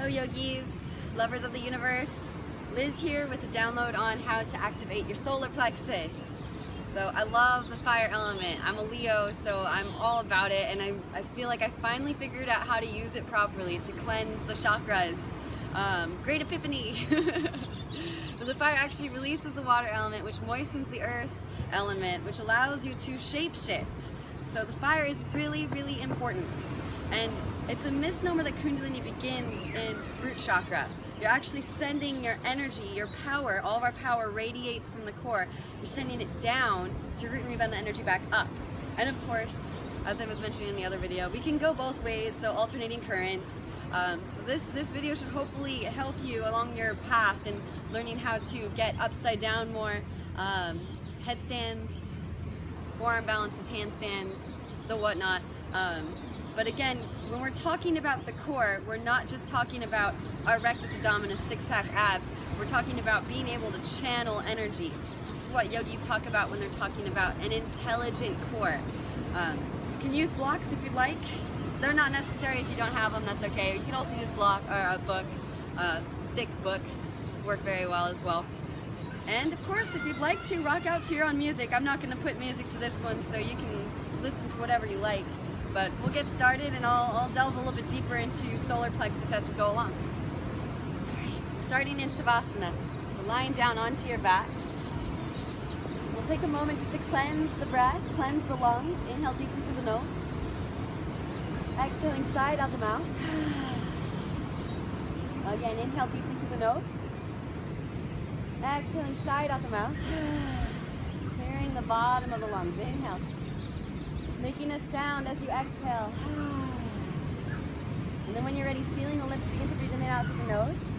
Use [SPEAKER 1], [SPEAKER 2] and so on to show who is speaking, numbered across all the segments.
[SPEAKER 1] yogis, lovers of the universe. Liz here with a download on how to activate your solar plexus. So I love the fire element. I'm a Leo, so I'm all about it, and I feel like I finally figured out how to use it properly to cleanse the chakras. Great epiphany! The fire actually releases the water element, which moistens the earth element, which allows you to shapeshift. So the fire is really, really important. And it's a misnomer that Kundalini begins in root chakra. You're actually sending your energy, your power, all of our power radiates from the core. You're sending it down to root and rebound the energy back up. And of course, as I was mentioning in the other video, we can go both ways, so alternating currents. So this video should hopefully help you along your path in learning how to get upside down more, headstands, forearm balances, handstands, the whatnot. But again, when we're talking about the core, we're not just talking about our rectus abdominis, six-pack abs. We're talking about being able to channel energy. This is what yogis talk about when they're talking about an intelligent core. You can use blocks if you'd like. They're not necessary if you don't have them, that's okay. You can also use a book. Thick books work very well as well. And of course, if you'd like to rock out to your own music, I'm not going to put music to this one, so you can listen to whatever you like. But we'll get started, and I'll delve a little bit deeper into solar plexus as we go along. Alright, starting in Shavasana. So lying down onto your backs. We'll take a moment just to cleanse the breath, cleanse the lungs. Inhale deeply through the nose. Exhaling side out the mouth. Again, inhale deeply through the nose. Exhaling side out the mouth. Clearing the bottom of the lungs. Inhale. Making a sound as you exhale. And then when you're ready, sealing the lips, begin to breathe in and out through the nose.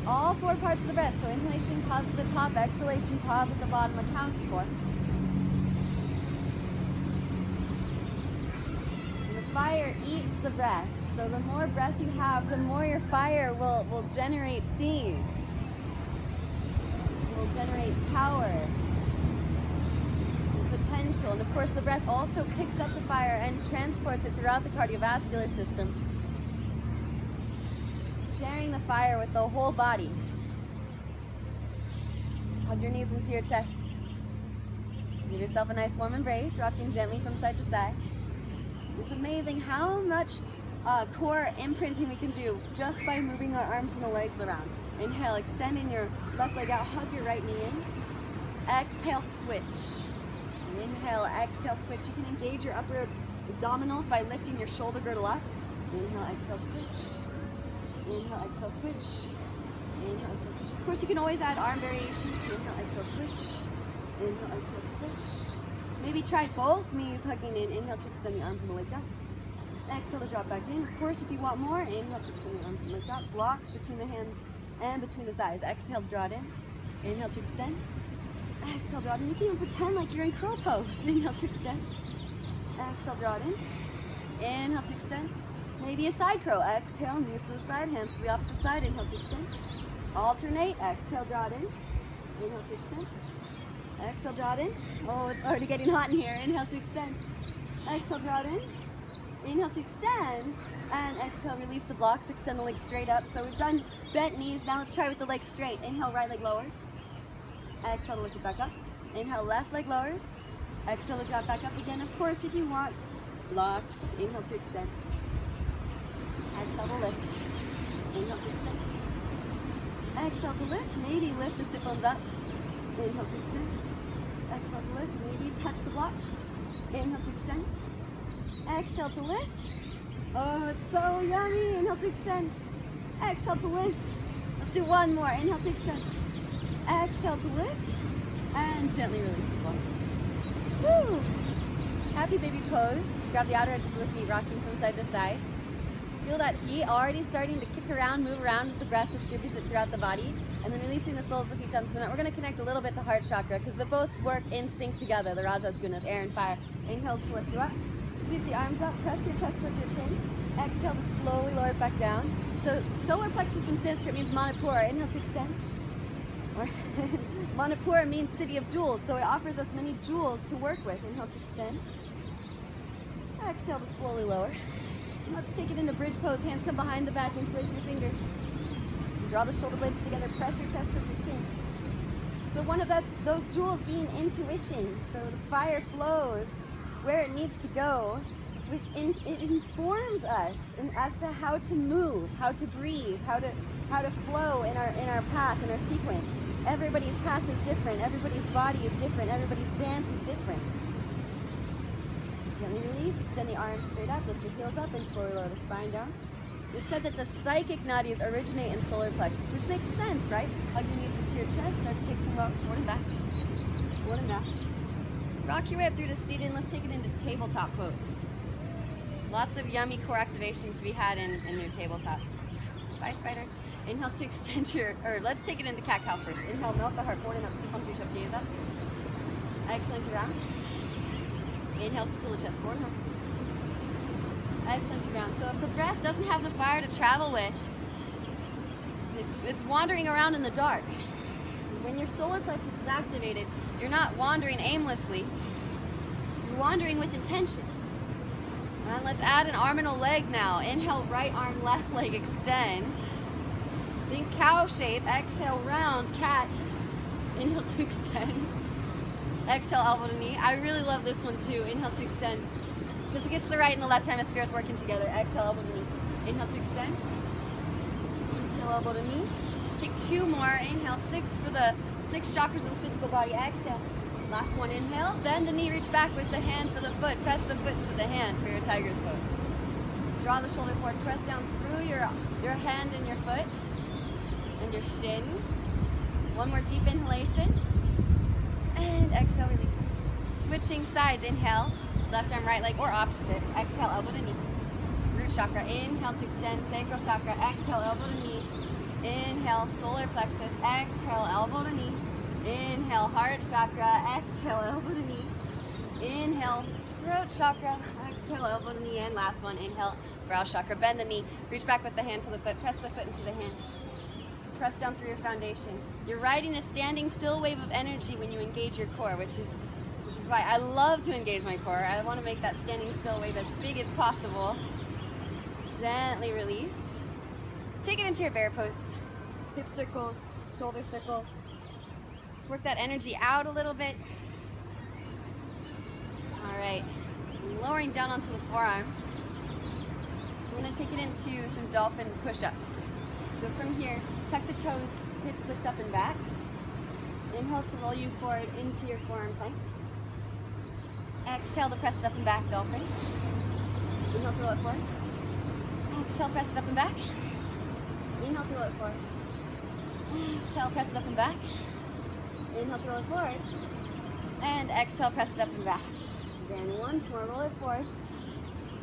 [SPEAKER 1] All four parts of the breath. So inhalation, pause at the top. Exhalation, pause at the bottom. I counted for. And the fire eats the breath. So the more breath you have, the more your fire will generate steam. Will generate power. Potential. And of course the breath also picks up the fire and transports it throughout the cardiovascular system, sharing the fire with the whole body. Hug your knees into your chest. Give yourself a nice warm embrace, rocking gently from side to side. It's amazing how much core imprinting we can do just by moving our arms and the legs around. Inhale, extending your left leg out, hug your right knee in. Exhale, switch. Inhale, exhale, switch. You can engage your upper abdominals by lifting your shoulder girdle up. Inhale, exhale, switch. Inhale, exhale, switch. Inhale, exhale, switch. Of course, you can always add arm variations. Inhale, exhale, switch. Inhale, exhale, switch. Maybe try both knees hugging in. Inhale to extend the arms and the legs out. Exhale to drop back in. Of course, if you want more, inhale to extend the arms and legs out. Blocks between the hands and between the thighs. Exhale to draw it in. Inhale to extend. Exhale, draw it in. You can even pretend like you're in crow pose. Inhale to extend. Exhale, draw it in. Inhale to extend. Maybe a side crow. Exhale, knees to the side, hands to the opposite side. Inhale to extend. Alternate. Exhale, draw it in. Inhale to extend. Exhale, draw it in. Oh, it's already getting hot in here. Inhale to extend. Exhale, draw it in. Inhale to extend. And exhale, release the blocks. Extend the legs straight up. So we've done bent knees. Now let's try with the legs straight. Inhale, right leg lowers. Exhale to lift it back up. Inhale, left leg lowers. Exhale to drop back up again. Of course, if you want blocks, inhale to extend. Exhale to lift. Inhale to extend. Exhale to lift. Maybe lift the sit bones up. Inhale to extend. Exhale to lift. Maybe touch the blocks. Inhale to extend. Exhale to lift. Oh, it's so yummy. Inhale to extend. Exhale to lift. Let's do one more. Inhale to extend. Exhale to lift, and gently release the blocks. Woo! Happy baby pose. Grab the outer edges of the feet, rocking from side to side. Feel that heat already starting to kick around, move around as the breath distributes it throughout the body, and then releasing the soles of the feet down to the mat. We're going to connect a little bit to heart chakra because they both work in sync together. The Rajas, Gunas, air and fire. Inhales to lift you up. Sweep the arms up. Press your chest towards your chin. Exhale to slowly lower it back down. So solar plexus in Sanskrit means Manipura. Inhale to extend. Manipura means city of jewels, so it offers us many jewels to work with. Inhale to extend. Exhale to slowly lower. Let's take it into bridge pose. Hands come behind the back, interlace your fingers. Draw the shoulder blades together, press your chest towards your chin. So one of those jewels being intuition. So the fire flows where it needs to go, which it informs us as to how to move, how to breathe, how to flow in our path, in our sequence. Everybody's path is different. Everybody's body is different. Everybody's dance is different. Gently release, extend the arms straight up, lift your heels up, and slowly lower the spine down. It's said that the psychic nadis originate in solar plexus, which makes sense, right? Hug your knees into your chest, start to take some walks forward and back. Forward and back. Rock your way up through to seated, and let's take it into tabletop pose. Lots of yummy core activation to be had in your tabletop. Bye, spider. Inhale to extend let's take it into cat-cow first. Inhale, melt the heart forward and up, step onto your chub, gaze up. Excellent to round. Inhale to pull the chest forward. Excellent to round. So if the breath doesn't have the fire to travel with, it's wandering around in the dark. When your solar plexus is activated, you're not wandering aimlessly. You're wandering with intention. And let's add an arm and a leg now. Inhale, right arm, left leg, extend. Think cow shape. Exhale, round, cat. Inhale to extend. Exhale, elbow to knee. I really love this one too. Inhale to extend, because it gets the right and the left hemispheres working together. Exhale, elbow to knee. Inhale to extend. Exhale, elbow to knee. Let's take two more. Inhale, 6 for the 6 chakras of the physical body. Exhale. Last one, inhale. Bend the knee, reach back with the hand for the foot. Press the foot to the hand for your tiger's pose. Draw the shoulder forward. Press down through your hand and your foot and your shin. One more deep inhalation. And exhale, release. Switching sides. Inhale, left arm, right leg, or opposites. Exhale, elbow to knee. Root chakra. Inhale to extend, sacral chakra. Exhale, elbow to knee. Inhale, solar plexus. Exhale, elbow to knee. Inhale, heart chakra. Exhale, elbow to knee. Inhale, throat chakra. Exhale, elbow to knee. And last one, inhale, brow chakra. Bend the knee. Reach back with the hand for the foot. Press the foot into the hand. Press down through your foundation. You're riding a standing still wave of energy when you engage your core, which is why I love to engage my core. I want to make that standing still wave as big as possible. Gently release. Take it into your bear pose. Hip circles, shoulder circles. Just work that energy out a little bit. All right, lowering down onto the forearms. I'm gonna take it into some dolphin push-ups. So from here, tuck the toes, hips lift up and back. Inhale to roll you forward into your forearm plank. Exhale to press it up and back, dolphin. Inhale to roll it forward. Exhale, press it up and back. Inhale to roll it forward. Exhale, press it up and back. Inhale to roll it forward. And exhale, press it up and back. Again, once more, roll it forward.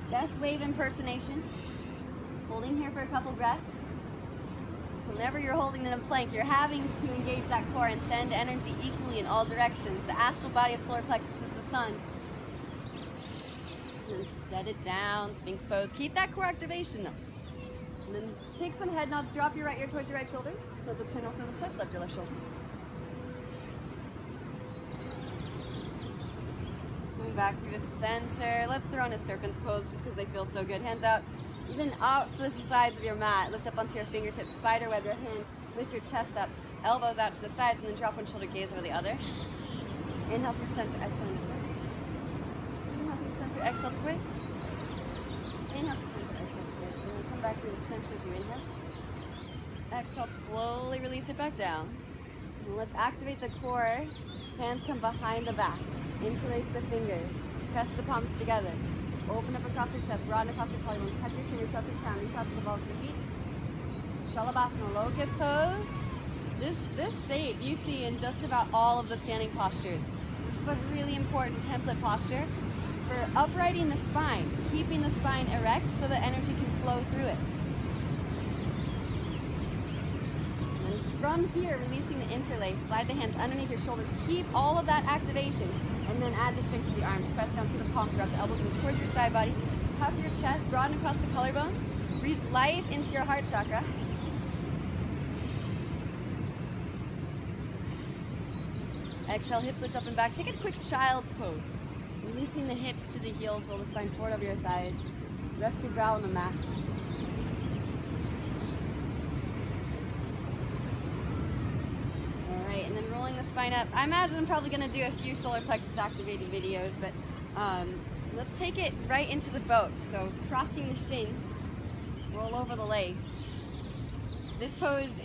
[SPEAKER 1] Best wave impersonation. Holding here for a couple breaths. Whenever you're holding in a plank, you're having to engage that core and send energy equally in all directions. The astral body of solar plexus is the sun. And then set it down, Sphinx pose. Keep that core activation though. And then take some head nods, drop your right ear towards your right shoulder. Let the chin off of the chest, lift your left shoulder. Coming back through to center. Let's throw in a serpent's pose just because they feel so good. Hands out. Even off the sides of your mat, lift up onto your fingertips, spider web your hand, lift your chest up, elbows out to the sides, and then drop one shoulder, gaze over the other. Inhale through center, exhale and twist. Inhale through center, exhale, twist. Inhale through center, exhale, twist. And then come back through the center as you inhale. Exhale, slowly release it back down. And let's activate the core. Hands come behind the back. Interlace the fingers. Press the palms together. Open up across your chest, broaden across your collarbones, tuck your chin, reach out the crown, reach out to the balls of the feet. Shavasana, locust pose. This shape you see in just about all of the standing postures. So this is a really important template posture for uprighting the spine, keeping the spine erect so that energy can flow through it. And from here, releasing the interlace, slide the hands underneath your shoulders, keep all of that activation. And then add the strength of the arms. Press down through the palms, wrap the elbows in towards your side bodies. Puff your chest, broaden across the collarbones. Breathe life into your heart chakra. Exhale, hips lift up and back. Take a quick child's pose. Releasing the hips to the heels, roll the spine forward over your thighs. Rest your brow on the mat. All right, and then rolling the spine up. I imagine I'm probably gonna do a few solar plexus activated videos, but let's take it right into the boat. So crossing the shins, roll over the legs. This pose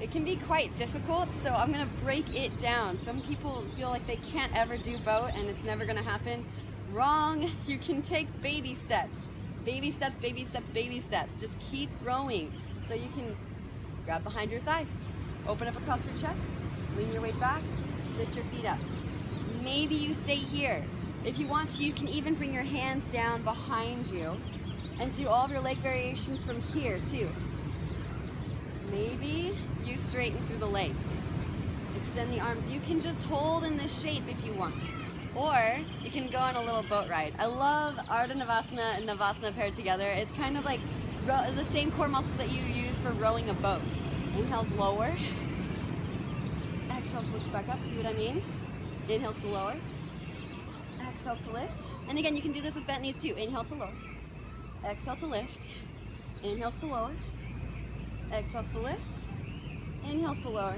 [SPEAKER 1] it can be quite difficult, so I'm gonna break it down. Some people feel like they can't ever do boat and it's never gonna happen. Wrong, you can take baby steps. Baby steps, baby steps, baby steps. Just keep growing. So you can grab behind your thighs, open up across your chest, lean your weight back, lift your feet up. Maybe you stay here. If you want to, you can even bring your hands down behind you and do all of your leg variations from here too. Maybe you straighten through the legs. Extend the arms. You can just hold in this shape if you want. Or you can go on a little boat ride. I love Ardha Navasana and Navasana paired together. It's kind of like the same core muscles that you use for rowing a boat. Inhales lower. Exhales to lift back up. See what I mean? Inhales to lower. Exhales to lift. And again, you can do this with bent knees too. Inhale to lower. Exhale to lift. Inhales to lower. Exhales to lift. Inhales to lower.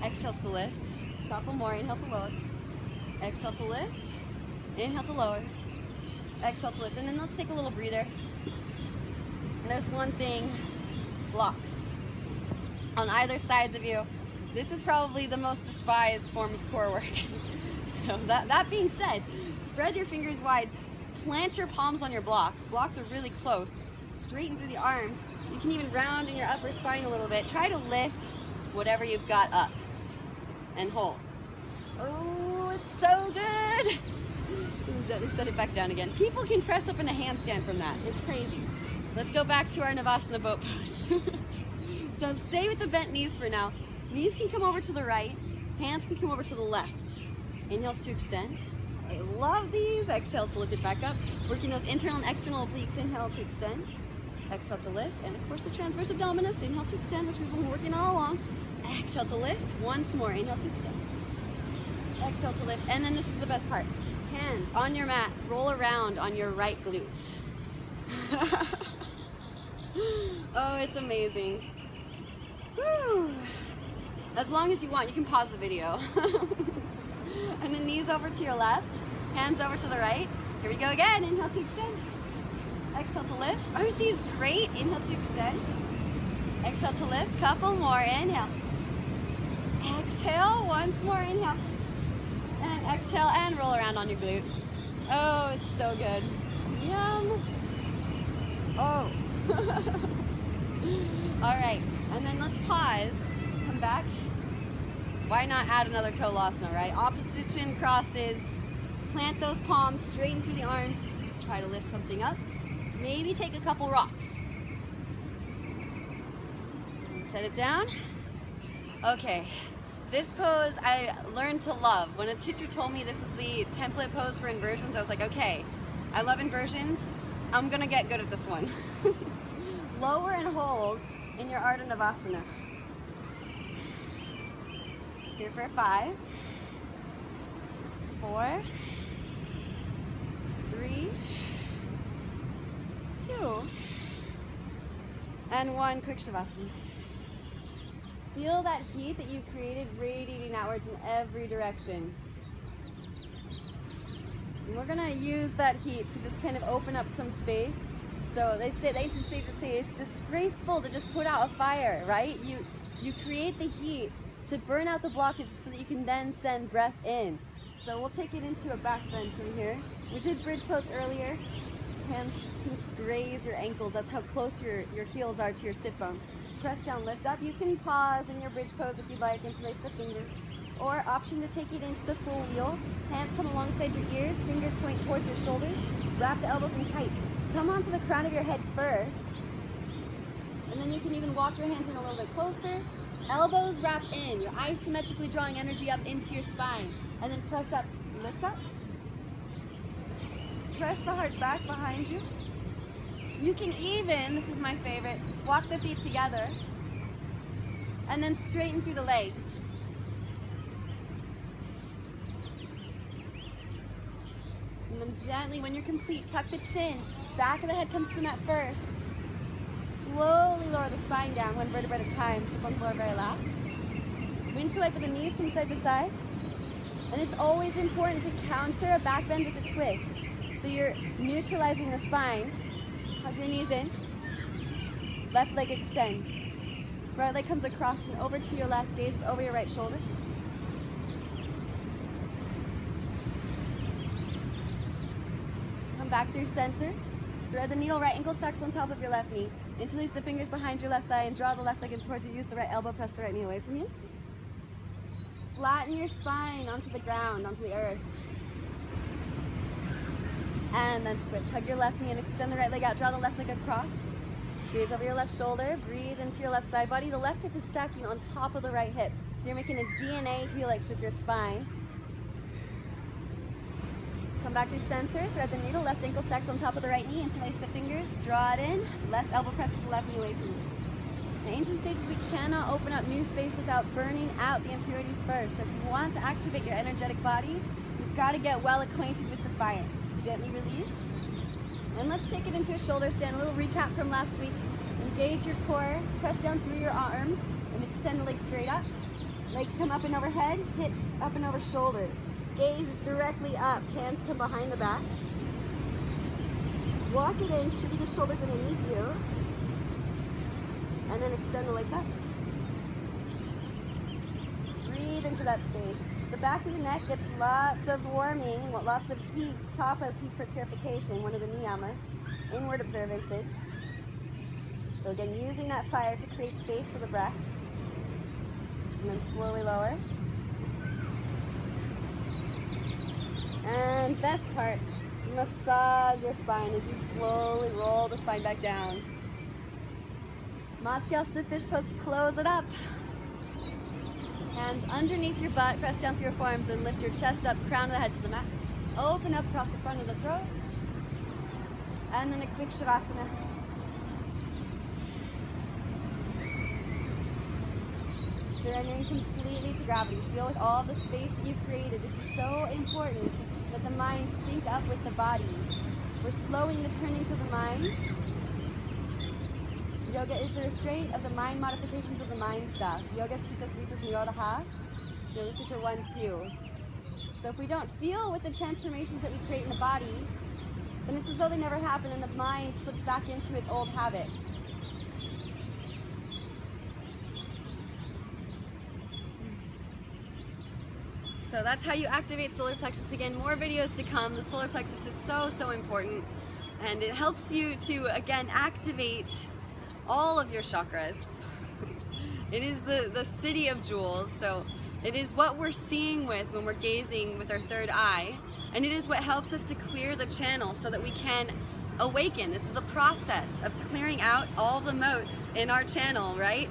[SPEAKER 1] Exhales to lift. Couple more. Inhale to lower. Exhale to lift. Inhale to lower. Exhale to lift. And then let's take a little breather. There's one thing. Blocks. On either sides of you. This is probably the most despised form of core work. So that being said, spread your fingers wide. Plant your palms on your blocks. Blocks are really close. Straighten through the arms. You can even round in your upper spine a little bit. Try to lift whatever you've got up and hold. Oh, it's so good. Gently set it back down again. People can press up in a handstand from that. It's crazy. Let's go back to our Navasana boat pose. So stay with the bent knees for now. Knees can come over to the right. Hands can come over to the left. Inhales to extend. I love these. Exhales to lift it back up. Working those internal and external obliques. Inhale to extend. Exhale to lift. And of course the transverse abdominis. Inhale to extend, which we've been working all along. Exhale to lift. Once more. Inhale to extend. Exhale to lift. And then this is the best part. Hands on your mat. Roll around on your right glute. Oh, it's amazing. Woo. As long as you want, you can pause the video. And then knees over to your left, hands over to the right. Here we go again. Inhale to extend. Exhale to lift. Aren't these great? Inhale to extend. Exhale to lift. Couple more. Inhale. Exhale. Once more. Inhale. And exhale and roll around on your glute. Oh, it's so good. Yum. Oh. All right. And then let's pause. Come back. Why not add another Tolasana, right? Opposite shin crosses. Plant those palms, straighten through the arms. Try to lift something up. Maybe take a couple rocks. And set it down. Okay. This pose I learned to love. When a teacher told me this is the template pose for inversions, I was like, okay, I love inversions. I'm gonna get good at this one. Lower and hold in your Ardha Navasana. Here for 5, 4, 3, 2, and 1. Quick Shavasana. Feel that heat that you've created radiating outwards in every direction. And we're gonna use that heat to just kind of open up some space. So they say, the ancient sages say, it's disgraceful to just put out a fire, right? You create the heat to burn out the blockage so that you can then send breath in. So we'll take it into a back bend from here. We did bridge pose earlier. Hands can graze your ankles. That's how close your heels are to your sit bones. Press down, lift up. You can pause in your bridge pose if you'd like, interlace the fingers. Or option to take it into the full wheel. Hands come alongside your ears, fingers point towards your shoulders. Wrap the elbows in tight. Come onto the crown of your head first. And then you can even walk your hands in a little bit closer. Elbows wrap in. You're isometrically drawing energy up into your spine. And then press up, lift up. Press the heart back behind you. You can even, this is my favorite, walk the feet together. And then straighten through the legs. And then gently, when you're complete, tuck the chin. Back of the head comes to the mat first. Slowly lower the spine down, one vertebra at a time. Sit bones lower very last. Windshield wiper the knees from side to side. And it's always important to counter a back bend with a twist. So you're neutralizing the spine. Hug your knees in. Left leg extends. Right leg comes across and over to your left, gaze over your right shoulder. Come back through center. Thread the needle, right ankle stacks on top of your left knee. Interlace the fingers behind your left thigh and draw the left leg in towards you. Use the right elbow, press the right knee away from you. Flatten your spine onto the ground, onto the earth. And then switch. Hug your left knee and extend the right leg out. Draw the left leg across. Gaze over your left shoulder. Breathe into your left side body. The left hip is stacking on top of the right hip. So you're making a DNA helix with your spine. Come back through center. Thread the needle. Left ankle stacks on top of the right knee. Interlace the fingers. Draw it in. Left elbow presses the left knee away from you. In the ancient stages, we cannot open up new space without burning out the impurities first. So if you want to activate your energetic body, you've got to get well acquainted with the fire. Gently release. And let's take it into a shoulder stand. A little recap from last week. Engage your core. Press down through your arms and extend the legs straight up. Legs come up and overhead. Hips up and over shoulders. Gaze is directly up. Hands come behind the back. Walk it in. Should be the shoulders underneath you. And then extend the legs up. Breathe into that space. The back of the neck gets lots of warming, lots of heat. Tapas, heat for purification, one of the niyamas. Inward observances. So again, using that fire to create space for the breath. And then slowly lower. And best part, massage your spine as you slowly roll the spine back down. Matsyasana fish pose to close it up. Hands underneath your butt, press down through your forearms and lift your chest up, crown of the head to the mat. Open up across the front of the throat. And then a quick Shavasana. Surrendering completely to gravity. Feel like all the space that you've created. This is so important that the mind sync up with the body. We're slowing the turnings of the mind. Yoga is the restraint of the mind modifications of the mind stuff. Yoga Chitas Vritas Nirodha. Yoga Sutra 1-2. So if we don't feel with the transformations that we create in the body, then it's as though they never happen and the mind slips back into its old habits. So that's how you activate solar plexus. Again, more videos to come. The solar plexus is so important, and it helps you to, again, activate all of your chakras. It is the city of jewels, so it is what we're seeing with when we're gazing with our third eye, and it is what helps us to clear the channel so that we can awaken. This is a process of clearing out all the motes in our channel, right?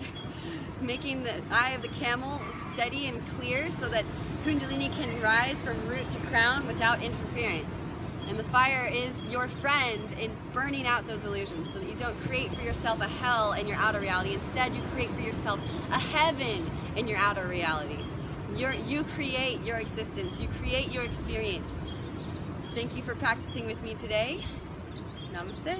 [SPEAKER 1] Making the eye of the camel steady and clear so that Kundalini can rise from root to crown without interference. And the fire is your friend in burning out those illusions so that you don't create for yourself a hell in your outer reality. Instead, you create for yourself a heaven in your outer reality. You create your existence. You create your experience. Thank you for practicing with me today. Namaste.